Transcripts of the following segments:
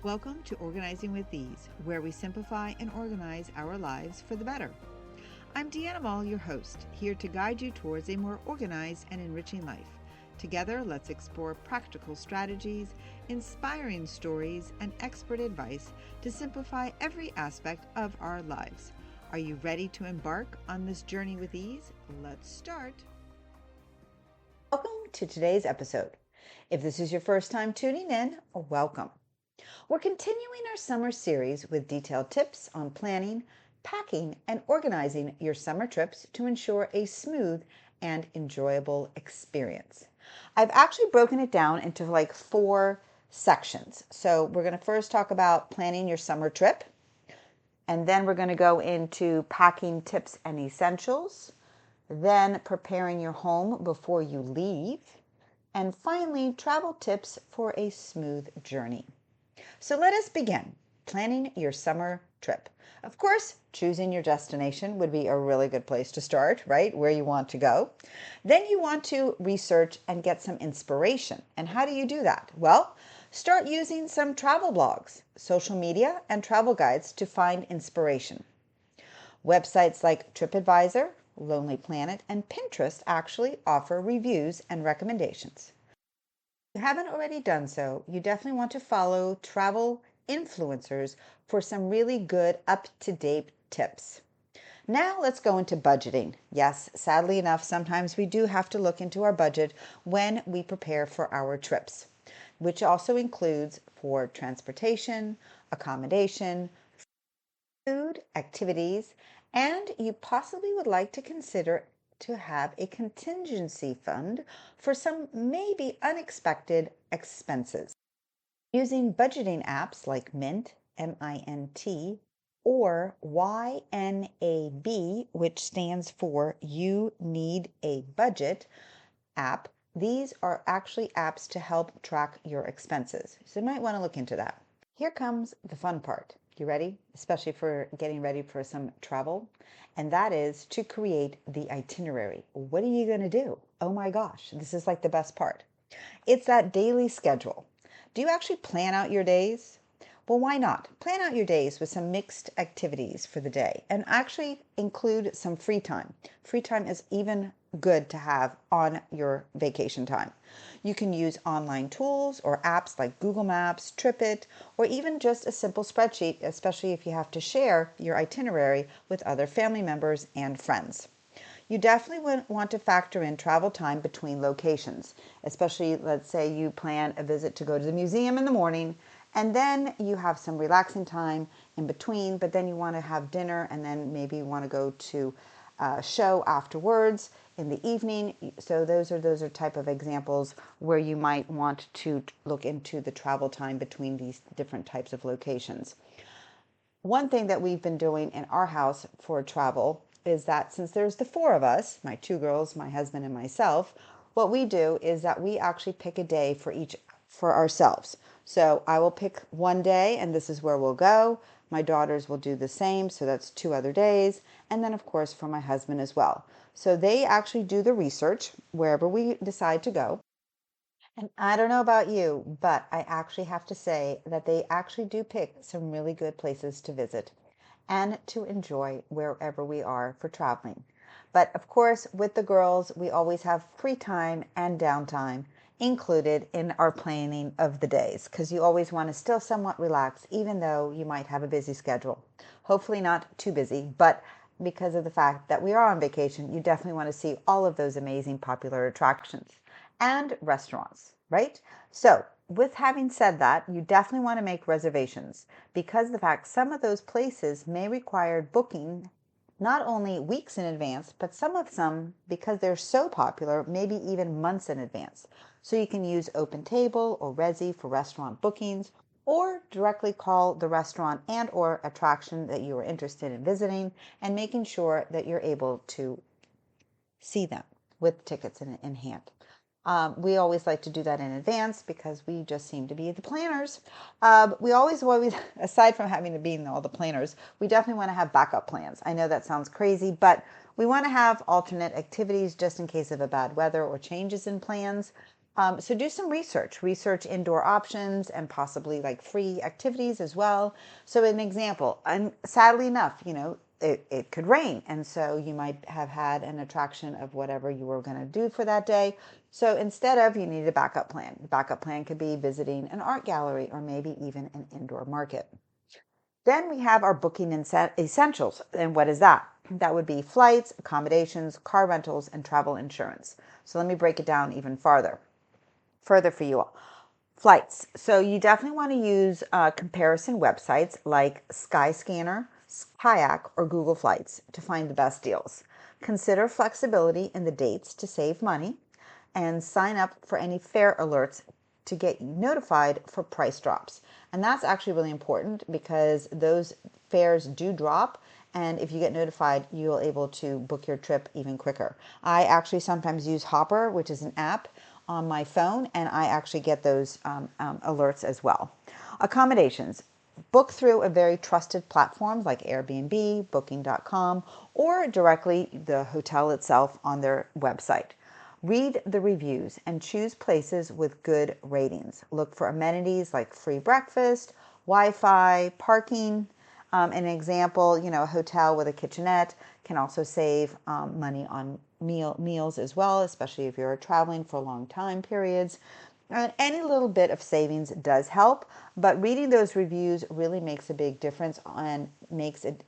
Welcome to Organizing with Ease, where we simplify and organize our lives for the better. I'm Diana Moll, your host, here to guide you towards a more organized and enriching life. Together, let's explore practical strategies, inspiring stories, and expert advice to simplify every aspect of our lives. Are you ready to embark on this journey with ease? Let's start. Welcome to today's episode. If this is your first time tuning in, welcome. We're continuing our summer series with detailed tips on planning, packing, and organizing your summer trips to ensure a smooth and enjoyable experience. I've actually broken it down into like 4 sections. So we're going to first talk about planning your summer trip, and then we're going to go into packing tips and essentials, then preparing your home before you leave, and finally travel tips for a smooth journey. So let us begin planning your summer trip. Of course, choosing your destination would be a really good place to start, right? Where you want to go. Then you want to research and get some inspiration. And how do you do that? Well, start using some travel blogs, social media, and travel guides to find inspiration. Websites like TripAdvisor, Lonely Planet, and Pinterest actually offer reviews and recommendations. If you haven't already done so, you definitely want to follow travel influencers for some really good up-to-date tips. Now let's go into budgeting. Yes, sadly enough, sometimes we do have to look into our budget when we prepare for our trips, which also includes for transportation, accommodation, food, activities, and you possibly would like to consider to have a contingency fund for some maybe unexpected expenses. Using budgeting apps like Mint, M-I-N-T, or YNAB, which stands for You Need a Budget app, these are actually apps to help track your expenses. So you might want to look into that. Here comes the fun part. You ready? Especially for getting ready for some travel. And that is to create the itinerary. What are you going to do? Oh my gosh, this is like the best part. It's that daily schedule. Do you actually plan out your days? Well, why not? Plan out your days with some mixed activities for the day and actually include some free time. Free time is even good to have on your vacation time. You can use online tools or apps like Google Maps, TripIt, or even just a simple spreadsheet, especially if you have to share your itinerary with other family members and friends. You definitely want to factor in travel time between locations, especially let's say you plan a visit to go to the museum in the morning and then you have some relaxing time in between, but then you want to have dinner and then maybe you want to go to a show afterwards in the evening. So those are type of examples where you might want to look into the travel time between these different types of locations. One thing that we've been doing in our house for travel is that since there's the 4 of us, my 2 girls, my husband, and myself, what we do is that we actually pick a day for ourselves. So I will pick one day and this is where we'll go. My daughters will do the same, so that's 2 other days. And then of course for my husband as well. So they actually do the research wherever we decide to go. And I don't know about you, but I actually have to say that they actually do pick some really good places to visit and to enjoy wherever we are for traveling. But of course, with the girls, we always have free time and downtime included in our planning of the days because you always want to still somewhat relax, even though you might have a busy schedule. Hopefully not too busy, but because of the fact that we are on vacation, you definitely want to see all of those amazing popular attractions and restaurants, right? So with having said that, you definitely want to make reservations because of the fact some of those places may require booking not only weeks in advance, but some of them, because they're so popular, maybe even months in advance. So you can use OpenTable or Resy for restaurant bookings, or directly call the restaurant and or attraction that you are interested in visiting and making sure that you're able to see them with tickets in hand. We always like to do that in advance because we just seem to be the planners. We always, aside from having to be in all the planners, we definitely want to have backup plans. I know that sounds crazy, but we want to have alternate activities just in case of a bad weather or changes in plans. So do some research indoor options and possibly like free activities as well. So an example, and sadly enough, it could rain. And so you might have had an attraction of whatever you were going to do for that day. So instead of, you need a backup plan. The backup plan could be visiting an art gallery or maybe even an indoor market. Then we have our booking essentials. And what is that? That would be flights, accommodations, car rentals, and travel insurance. So let me break it down even further for you all. Flights. So you definitely want to use comparison websites like Skyscanner, Kayak, or Google Flights to find the best deals. Consider flexibility in the dates to save money, and sign up for any fare alerts to get notified for price drops. And that's actually really important because those fares do drop. And if you get notified, you'll able to book your trip even quicker. I actually sometimes use Hopper, which is an app on my phone, and I actually get those alerts as well. Accommodations. Book through a very trusted platform like Airbnb, Booking.com, or directly the hotel itself on their website. Read the reviews and choose places with good ratings. Look for amenities like free breakfast, Wi-Fi, parking. An example, a hotel with a kitchenette can also save money on meals as well, especially if you're traveling for long time periods. Any little bit of savings does help, but reading those reviews really makes a big difference and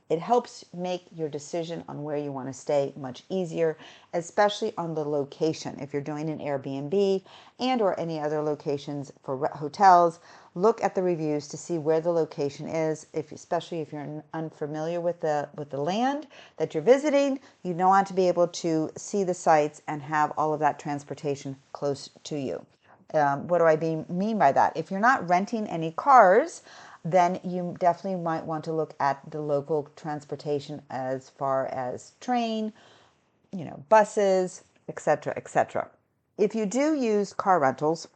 it helps make your decision on where you want to stay much easier, especially on the location. If you're doing an Airbnb and or any other locations for hotels, look at the reviews to see where the location is. Especially if you're unfamiliar with the land that you're visiting, you don't want to be able to see the sites and have all of that transportation close to you. What do I mean by that? If you're not renting any cars, then you definitely might want to look at the local transportation as far as train, buses, etc., etc. If you do use car rentals,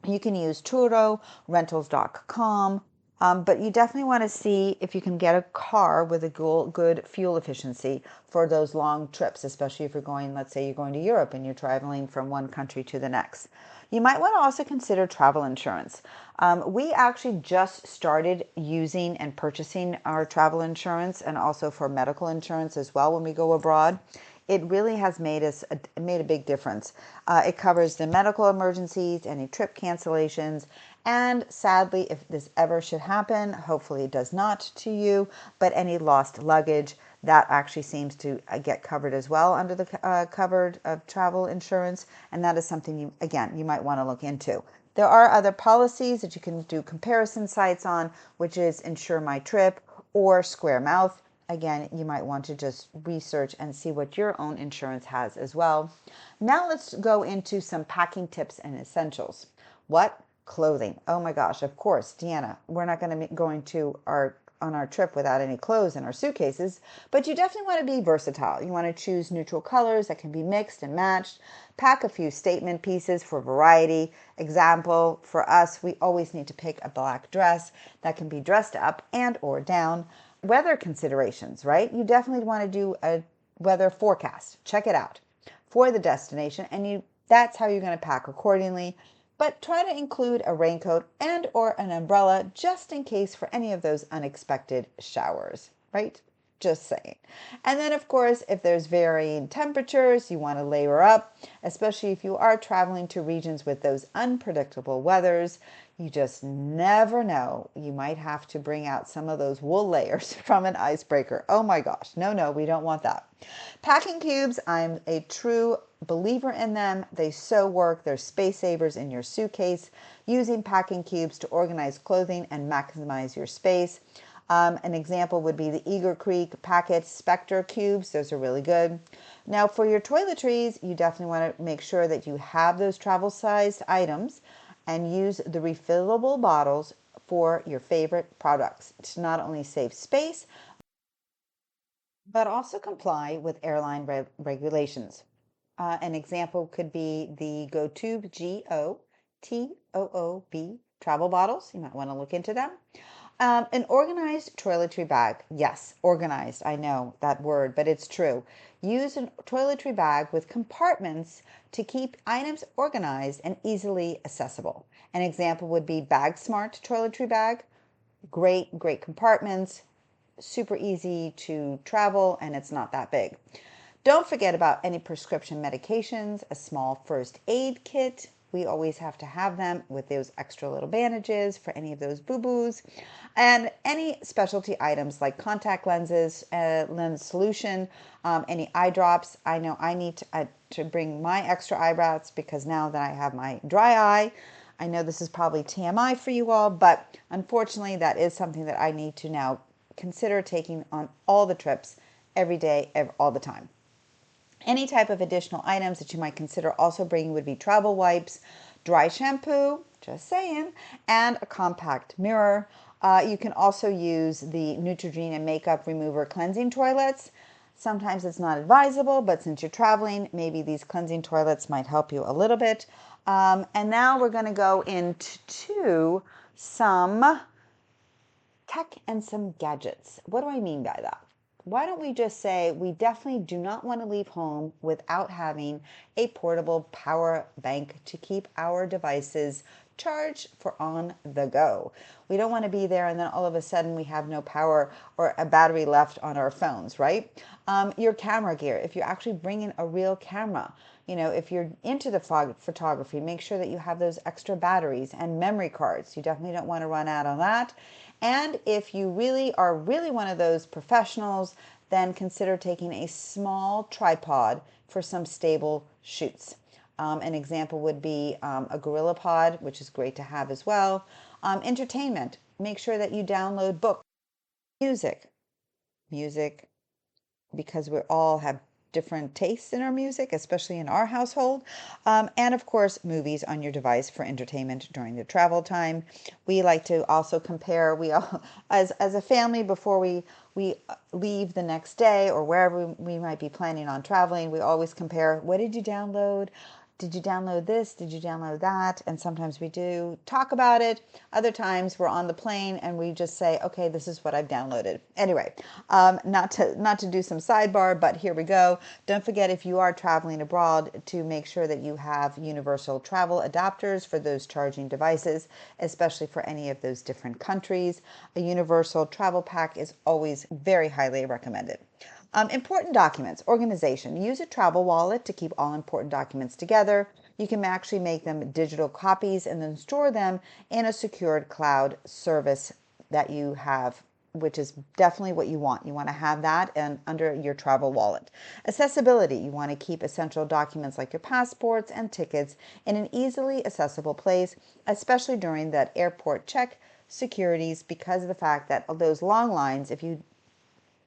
you can use Turo, rentals.com, but you definitely want to see if you can get a car with a good fuel efficiency for those long trips, especially if you're going, let's say you're going to Europe and you're traveling from one country to the next. You might want to also consider travel insurance. We actually just started using and purchasing our travel insurance and also for medical insurance as well when we go abroad. It really has made a big difference. It covers the medical emergencies, any trip cancellations, and sadly, if this ever should happen, hopefully it does not to you, but any lost luggage, that actually seems to get covered as well under the covered travel insurance, and that is something you might want to look into. There are other policies that you can do comparison sites on, which is Insure My Trip or Square Mouth. Again, you might want to just research and see what your own insurance has as well. Now let's go into some packing tips and essentials. What? Clothing. Oh my gosh, of course, Deanna, we're not going to be going on our trip without any clothes in our suitcases, but you definitely want to be versatile. You want to choose neutral colors that can be mixed and matched. Pack a few statement pieces for variety. Example, for us, we always need to pick a black dress that can be dressed up and or down. Weather considerations, right? You definitely want to do a weather forecast. Check it out for the destination, and that's how you're going to pack accordingly. But try to include a raincoat and or an umbrella just in case for any of those unexpected showers, right? Just saying. And then, of course, if there's varying temperatures, you want to layer up, especially if you are traveling to regions with those unpredictable weathers. You just never know. You might have to bring out some of those wool layers from an icebreaker. Oh my gosh. No, we don't want that. Packing cubes, I'm a true believer in them. They so work. They're space savers in your suitcase. Using packing cubes to organize clothing and maximize your space. An example would be the Eagle Creek Packet Spectre cubes. Those are really good. Now for your toiletries, you definitely want to make sure that you have those travel-sized items and use the refillable bottles for your favorite products to not only save space, but also comply with airline regulations. An example could be the GoTube, GoToob travel bottles. You might want to look into them. An organized toiletry bag. Yes, organized. I know that word, but it's true. Use a toiletry bag with compartments to keep items organized and easily accessible. An example would be Bag Smart toiletry bag. Great compartments, super easy to travel, and it's not that big. Don't forget about any prescription medications, a small first aid kit. We always have to have them with those extra little bandages for any of those boo-boos. And any specialty items like contact lenses, lens solution, any eye drops. I know I need to bring my extra eye drops because now that I have my dry eye, I know this is probably TMI for you all, but unfortunately that is something that I need to now consider taking on all the trips every day, all the time. Any type of additional items that you might consider also bringing would be travel wipes, dry shampoo, just saying, and a compact mirror. You can also use the Neutrogena makeup remover cleansing toilets. Sometimes it's not advisable, but since you're traveling, maybe these cleansing toilets might help you a little bit. And now we're going to go into some tech and some gadgets. What do I mean by that? Why don't we just say we definitely do not want to leave home without having a portable power bank to keep our devices charged for on the go. We don't want to be there and then all of a sudden we have no power or a battery left on our phones, right? Your camera gear, if you're actually bringing a real camera, if you're into the photography, make sure that you have those extra batteries and memory cards. You definitely don't want to run out on that. And if you really are one of those professionals, then consider taking a small tripod for some stable shoots. An example would be a Gorilla Pod, which is great to have as well. Entertainment, make sure that you download books, music, because we all have different tastes in our music, especially in our household. And of course, movies on your device for entertainment during the travel time. We like to also compare, we all, as a family, before we leave the next day or wherever we might be planning on traveling, we always compare, what did you download? Did you download this? Did you download that? And sometimes we do talk about it. Other times we're on the plane and we just say, okay, this is what I've downloaded. Anyway, not to do some sidebar, but here we go. Don't forget, if you are traveling abroad, to make sure that you have universal travel adapters for those charging devices, especially for any of those different countries. A universal travel pack is always very highly recommended. Important documents, organization. Use a travel wallet to keep all important documents together. You can actually make them digital copies and then store them in a secured cloud service that you have, which is definitely what you want. You want to have that and under your travel wallet. Accessibility. You want to keep essential documents like your passports and tickets in an easily accessible place, especially during that airport check securities, because of the fact that those long lines, if you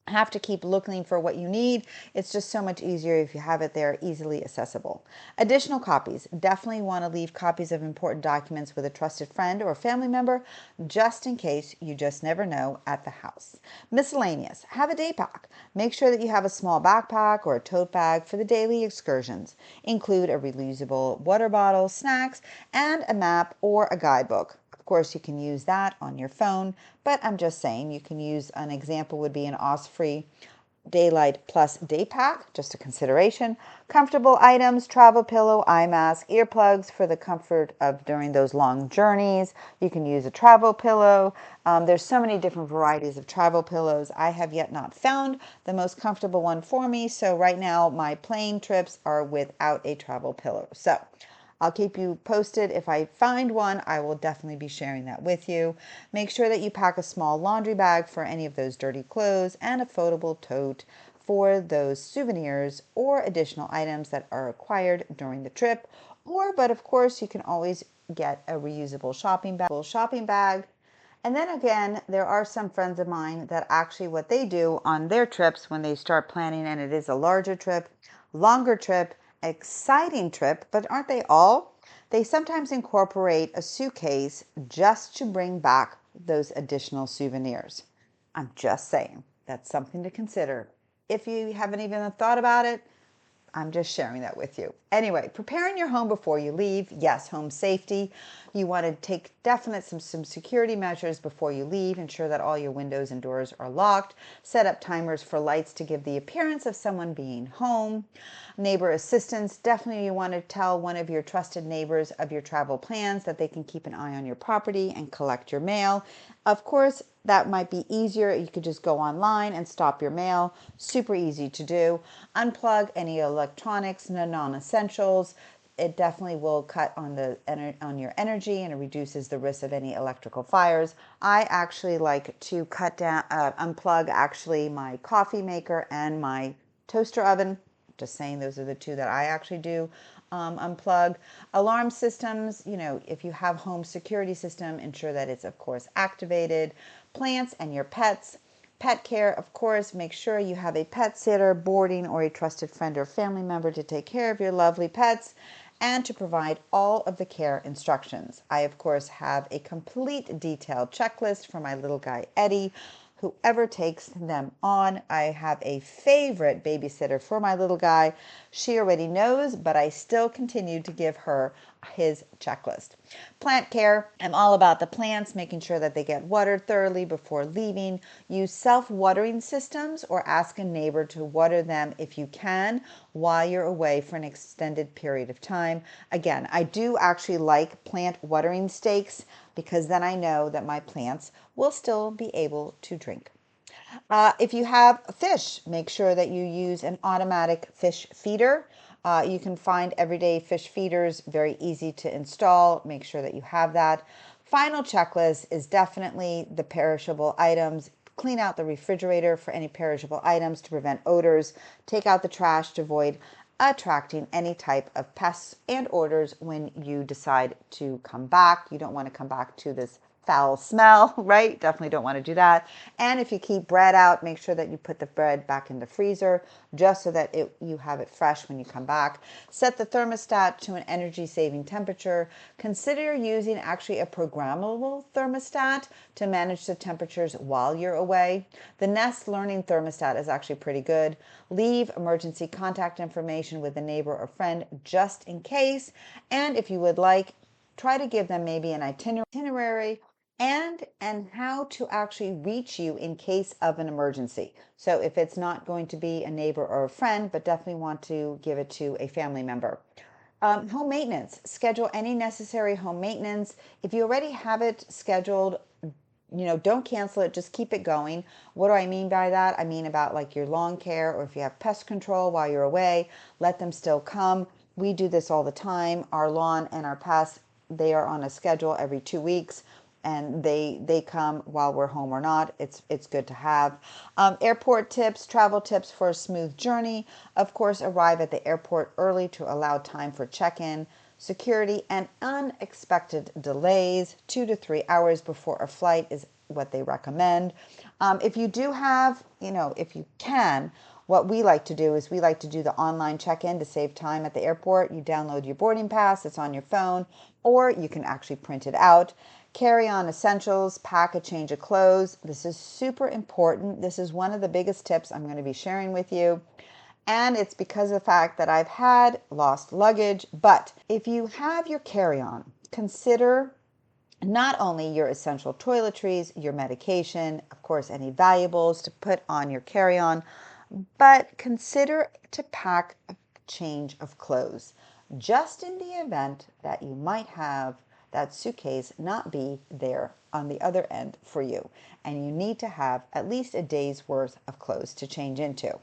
have to keep looking for what you need, it's just so much easier if you have it there easily accessible. Additional copies. Definitely want to leave copies of important documents with a trusted friend or family member, just in case you just never know at the house. Miscellaneous. Have a day pack. Make sure that you have a small backpack or a tote bag for the daily excursions. Include a reusable water bottle, snacks, and a map or a guidebook. Of course, you can use that on your phone, but I'm just saying you can use, an example would be an Osprey Daylight Plus Day Pack, just a consideration. Comfortable items, travel pillow, eye mask, earplugs for the comfort of during those long journeys. You can use a travel pillow. There's so many different varieties of travel pillows. I have yet not found the most comfortable one for me, so right now my plane trips are without a travel pillow. So I'll keep you posted. If I find one, I will definitely be sharing that with you. Make sure that you pack a small laundry bag for any of those dirty clothes and a foldable tote for those souvenirs or additional items that are required during the trip. But of course, you can always get a reusable shopping bag. And then again, there are some friends of mine that actually what they do on their trips when they start planning, and it is a larger trip, longer trip, exciting trip, but aren't they all? They sometimes incorporate a suitcase just to bring back those additional souvenirs. I'm just saying, that's something to consider. If you haven't even thought about it, I'm just sharing that with you. Anyway, preparing your home before you leave. Yes, home safety. You want to take some security measures before you leave. Ensure that all your windows and doors are locked. Set up timers for lights to give the appearance of someone being home. Neighbor assistance. Definitely you want to tell one of your trusted neighbors of your travel plans that they can keep an eye on your property and collect your mail. Of course, that might be easier. You could just go online and stop your mail. Super easy to do. Unplug any electronics, no non-essentials. It definitely will cut on your energy, and it reduces the risk of any electrical fires. I actually like to unplug actually my coffee maker and my toaster oven. Just saying, those are the two that I actually do unplug. Alarm systems, if you have home security system, ensure that it's of course activated. Plants and your pets. Pet care, of course, make sure you have a pet sitter, boarding, or a trusted friend or family member to take care of your lovely pets and to provide all of the care instructions. I, of course, have a complete detailed checklist for my little guy, Eddie, whoever takes them on. I have a favorite babysitter for my little guy. She already knows, but I still continue to give her his checklist. Plant care. I'm all about the plants, making sure that they get watered thoroughly before leaving. Use self-watering systems or ask a neighbor to water them if you can while you're away for an extended period of time. Again, I do actually like plant watering stakes because then I know that my plants will still be able to drink. If you have fish, make sure that you use an automatic fish feeder. You can find everyday fish feeders, very easy to install. Make sure that you have that. Final checklist is definitely the perishable items. Clean out the refrigerator for any perishable items to prevent odors. Take out the trash to avoid attracting any type of pests and odors when you decide to come back. You don't want to come back to this foul smell, right? Definitely don't want to do that. And if you keep bread out, make sure that you put the bread back in the freezer just so that you have it fresh when you come back. Set the thermostat to an energy saving temperature. Consider using actually a programmable thermostat to manage the temperatures while you're away. The Nest Learning thermostat is actually pretty good. Leave emergency contact information with a neighbor or friend just in case. And if you would like, try to give them maybe an itinerary and how to actually reach you in case of an emergency. So if it's not going to be a neighbor or a friend, but definitely want to give it to a family member. Home maintenance. Schedule any necessary home maintenance. If you already have it scheduled, don't cancel it, just keep it going. What do I mean by that? I mean about like your lawn care, or if you have pest control while you're away, let them still come. We do this all the time. Our lawn and our pests, they are on a schedule every 2 weeks, and they come while we're home or not. It's good to have. Airport tips, travel tips for a smooth journey. Of course, arrive at the airport early to allow time for check-in, security, and unexpected delays. 2 to 3 hours before a flight is what they recommend. If you do have, if you can, what we like to do is we like to do the online check-in to save time at the airport. You download your boarding pass, it's on your phone, or you can actually print it out. Carry on essentials, pack a change of clothes. This is super important. This is one of the biggest tips I'm going to be sharing with you. And it's because of the fact that I've had lost luggage. But if you have your carry-on, consider not only your essential toiletries, your medication, of course, any valuables to put on your carry-on, but consider to pack a change of clothes just in the event that you might have that suitcase not be there on the other end for you, and you need to have at least a day's worth of clothes to change into.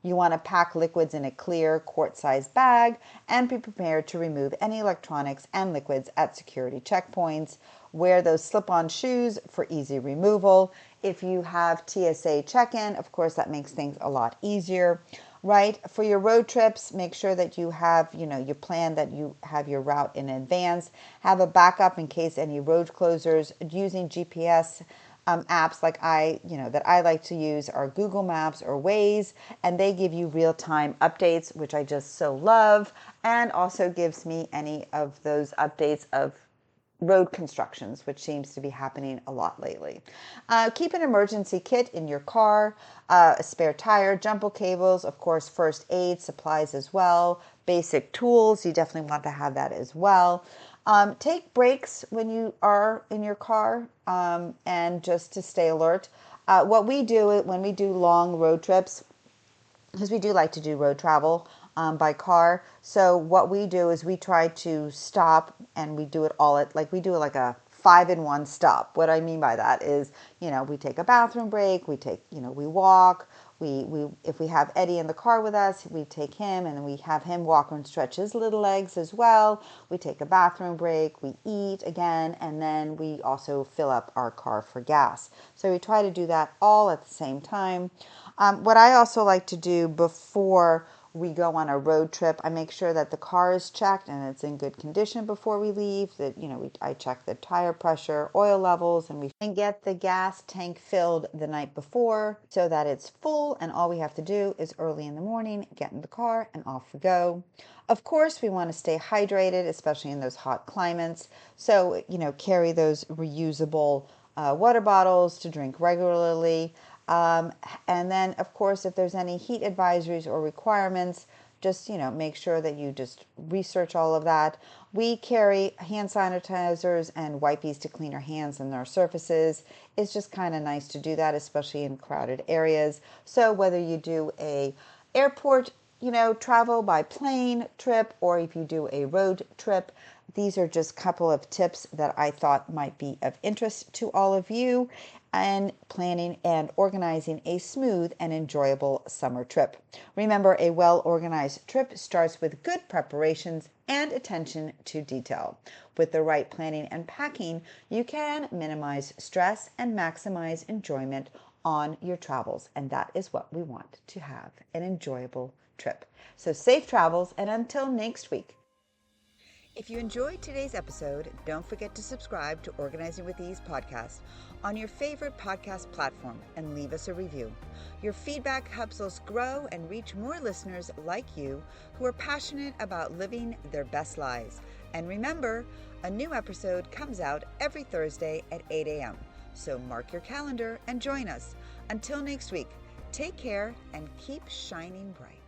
You want to pack liquids in a clear quart-sized bag and be prepared to remove any electronics and liquids at security checkpoints. Wear those slip-on shoes for easy removal. If you have TSA check-in, of course, that makes things a lot easier, right? For your road trips, make sure that you have, you plan that you have your route in advance. Have a backup in case any road closures. Using GPS apps like that I like to use are Google Maps or Waze, and they give you real-time updates, which I just so love, and also gives me any of those updates of road constructions, which seems to be happening a lot lately. Keep an emergency kit in your car, a spare tire, jumbo cables, of course, first aid supplies as well, basic tools. You definitely want to have that as well. Take breaks when you are in your car, and just to stay alert. What we do when we do long road trips, because we do like to do road travel by car. So what we do is we try to stop, and we do it all at, like, we do it like a 5-in-1 stop. What I mean by that is, we take a bathroom break, we walk, we if we have Eddie in the car with us, we take him and we have him walk and stretch his little legs as well. We take a bathroom break, we eat again, and then we also fill up our car for gas. So we try to do that all at the same time. What I also like to do before we go on a road trip, I make sure that the car is checked and it's in good condition before we leave. That I check the tire pressure, oil levels, and we get the gas tank filled the night before so that it's full. And all we have to do is early in the morning get in the car and off we go. Of course, we want to stay hydrated, especially in those hot climates. So carry those reusable water bottles to drink regularly. And then, of course, if there's any heat advisories or requirements, just, make sure that you just research all of that. We carry hand sanitizers and wipes to clean our hands and our surfaces. It's just kind of nice to do that, especially in crowded areas. So whether you do a airport, travel by plane trip, or if you do a road trip, these are just a couple of tips that I thought might be of interest to all of you in planning and organizing a smooth and enjoyable summer trip. Remember, a well-organized trip starts with good preparations and attention to detail. With the right planning and packing, you can minimize stress and maximize enjoyment on your travels. And that is what we want to have, an enjoyable trip. So safe travels, and until next week. If you enjoyed today's episode, don't forget to subscribe to Organizing with Ease podcast on your favorite podcast platform and leave us a review. Your feedback helps us grow and reach more listeners like you who are passionate about living their best lives. And remember, a new episode comes out every Thursday at 8 a.m. So mark your calendar and join us. Until next week, take care and keep shining bright.